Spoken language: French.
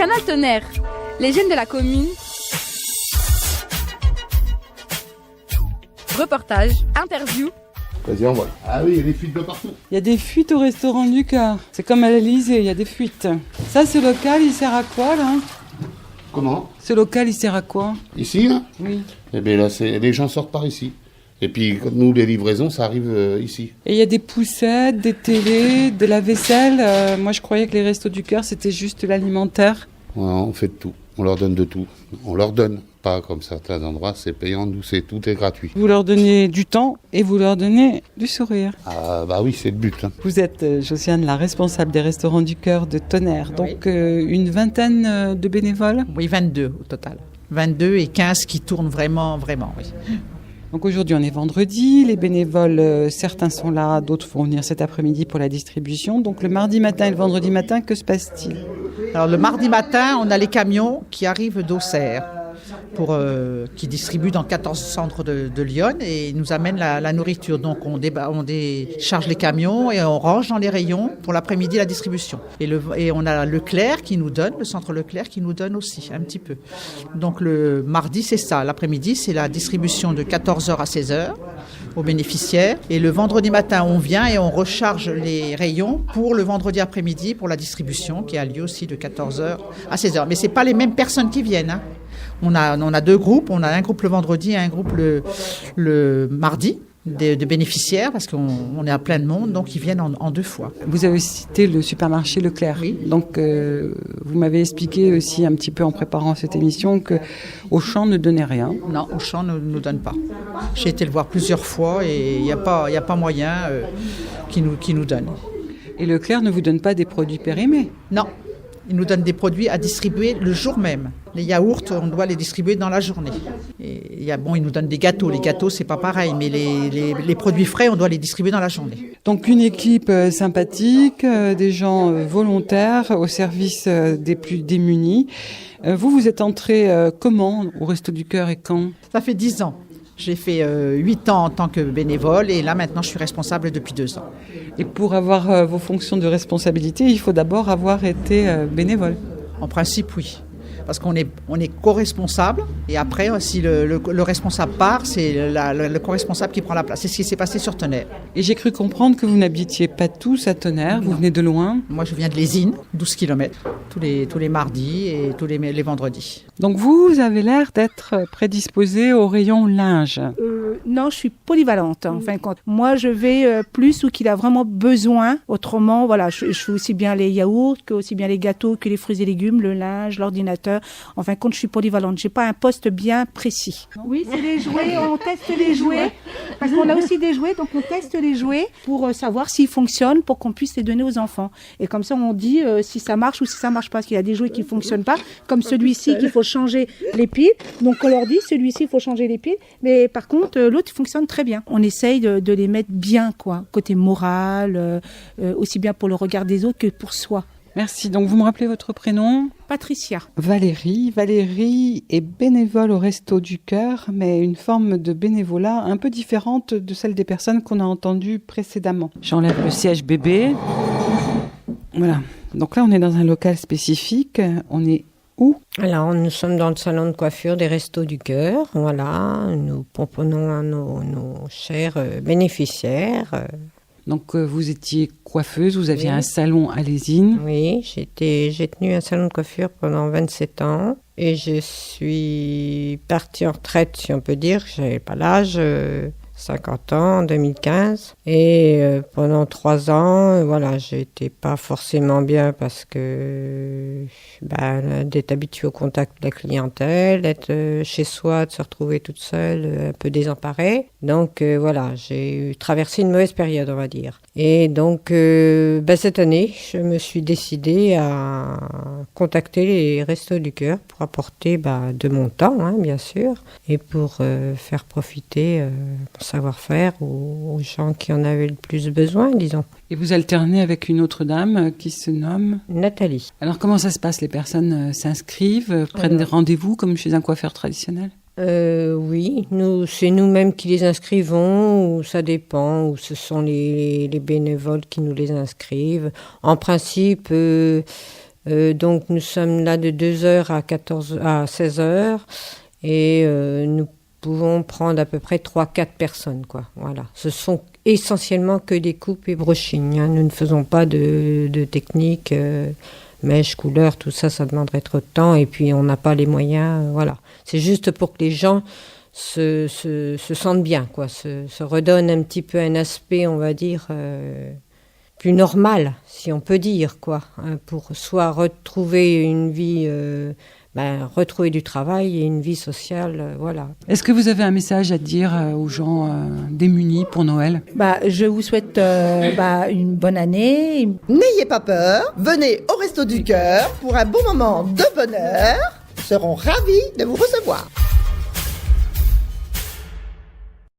Canal Tonnerre, les jeunes de la commune. Reportage, interview. Vas-y, envoie. Ah oui, il y a des fuites de partout. Il y a des fuites au restaurant du Cœur. C'est comme à l'Elysée, il y a des fuites. Ça, ce local, il sert à quoi, là? Comment? Ce local, il sert à quoi? Ici, là? Oui. Eh bien là, les gens sortent par ici. Et puis, comme nous, les livraisons, ça arrive ici. Et il y a des poussettes, des télés, de la vaisselle. Moi, je croyais que les restos du Cœur, c'était juste l'alimentaire. Ouais, on fait de tout. On leur donne de tout. On leur donne. Pas comme certains endroits, c'est payant. Nous, tout est gratuit. Vous leur donnez du temps et vous leur donnez du sourire. Ah bah oui, c'est le but. Hein. Vous êtes, Josiane, la responsable des Restaurants du Cœur de Tonnerre. Donc, une vingtaine de bénévoles? Oui, 22 au total. 22 et 15 qui tournent vraiment, oui. Donc aujourd'hui, on est vendredi, les bénévoles, certains sont là, d'autres vont venir cet après-midi pour la distribution. Donc le mardi matin et le vendredi matin, que se passe-t-il? Alors le mardi matin, on a les camions qui arrivent d'Auxerre, qui distribuent dans 14 centres de Lyon et ils nous amènent la nourriture. Donc on décharge les camions et on range dans les rayons pour l'après-midi la distribution. Et on a Leclerc qui nous donne, le centre Leclerc qui nous donne aussi un petit peu. Donc le mardi, c'est ça. L'après-midi, c'est la distribution de 14h à 16h aux bénéficiaires. Et le vendredi matin, on vient et on recharge les rayons pour le vendredi après-midi pour la distribution qui a lieu aussi de 14h à 16h. Mais ce n'est pas les mêmes personnes qui viennent, hein. On a deux groupes, on a un groupe le vendredi et un groupe le mardi de bénéficiaires parce qu'on est à plein de monde, donc ils viennent en deux fois. Vous avez cité le supermarché Leclerc. Oui. Donc vous m'avez expliqué aussi un petit peu en préparant cette émission que Auchan ne donnait rien. Non, Auchan ne nous donne pas. J'ai été le voir plusieurs fois et il n'y a pas moyen qu'ils nous donnent. Et Leclerc ne vous donne pas des produits périmés? Non. Ils nous donnent des produits à distribuer le jour même. Les yaourts, on doit les distribuer dans la journée. Et ils nous donnent des gâteaux. Les gâteaux, c'est pas pareil, mais les produits frais, on doit les distribuer dans la journée. Donc une équipe sympathique, des gens volontaires au service des plus démunis. Vous êtes entré comment au Resto du Cœur et quand? Ça fait 10 ans. J'ai fait 8 ans en tant que bénévole et là maintenant je suis responsable depuis 2 ans. Et pour avoir vos fonctions de responsabilité, il faut d'abord avoir été bénévole? En principe, oui. Parce qu'on est co-responsable et après, si le responsable part, c'est le co-responsable qui prend la place. C'est ce qui s'est passé sur Tonnerre. Et j'ai cru comprendre que vous n'habitiez pas tous à Tonnerre, vous venez de loin. Moi, je viens de Lésine, 12 km, tous les mardis et tous les vendredis. Donc vous avez l'air d'être prédisposé au rayon linge. Non, je suis polyvalente en fin de compte. Moi, je vais plus où qu'il a vraiment besoin. Autrement, voilà, je fais aussi bien les yaourts, que aussi bien les gâteaux, que les fruits et légumes, le linge, l'ordinateur. En fin de compte, je suis polyvalente. J'ai pas un poste bien précis. Oui, c'est les jouets. On teste les jouets parce qu'on a aussi des jouets, donc on teste les jouets pour savoir s'ils fonctionnent, pour qu'on puisse les donner aux enfants. Et comme ça, on dit si ça marche ou si ça marche pas. Parce qu'il y a des jouets qui fonctionnent pas, comme celui-ci qu'il faut changer les piles. Donc on leur dit celui-ci il faut changer les piles. Mais par contre, l'autre il fonctionne très bien. On essaye de les mettre bien, quoi, côté moral, aussi bien pour le regard des autres que pour soi. Merci. Donc, vous me rappelez votre prénom? Patricia. Valérie. Valérie est bénévole au Resto du Cœur, mais une forme de bénévolat un peu différente de celle des personnes qu'on a entendues précédemment. J'enlève le siège bébé. Voilà. Donc là, on est dans un local spécifique. On est où? Alors, nous sommes dans le salon de coiffure des Restos du Cœur. Voilà. Nous proposons à nos chers bénéficiaires. Donc, vous étiez coiffeuse, vous aviez un salon à Lésine. Oui, j'ai tenu un salon de coiffure pendant 27 ans et je suis partie en retraite, si on peut dire. Je n'avais pas l'âge, 50 ans, en 2015. Et pendant 3 ans, voilà, j'étais pas forcément bien parce que d'être habituée au contact de la clientèle, d'être chez soi, de se retrouver toute seule, un peu désemparée. Donc voilà, j'ai traversé une mauvaise période, on va dire. Et donc cette année, je me suis décidée à contacter les Restos du Cœur pour apporter de mon temps, hein, bien sûr, et pour faire profiter mon savoir-faire aux gens qui en avaient le plus besoin, disons. Et vous alternez avec une autre dame qui se nomme Nathalie. Alors comment ça se passe? Les personnes s'inscrivent, prennent des rendez-vous comme chez un coiffeur traditionnel? Oui, c'est nous-mêmes qui les inscrivons, ou ça dépend, ou ce sont les bénévoles qui nous les inscrivent. En principe, Donc nous sommes là de 2h à 16h et nous pouvons prendre à peu près 3-4 personnes, quoi. Voilà. Ce sont essentiellement que des coupes et brushing, hein. Nous ne faisons pas de technique, mèche, couleur, tout ça, ça demanderait trop de temps et puis on n'a pas les moyens, voilà. C'est juste pour que les gens se sentent bien, quoi, se redonnent un petit peu un aspect, on va dire, plus normal, si on peut dire, quoi, hein, pour soit retrouver une vie, retrouver du travail et une vie sociale, voilà. Est-ce que vous avez un message à dire aux gens démunis pour Noël ? Je vous souhaite une bonne année. N'ayez pas peur, venez au Resto du Cœur pour un bon moment de bonheur. Nous serons ravis de vous recevoir.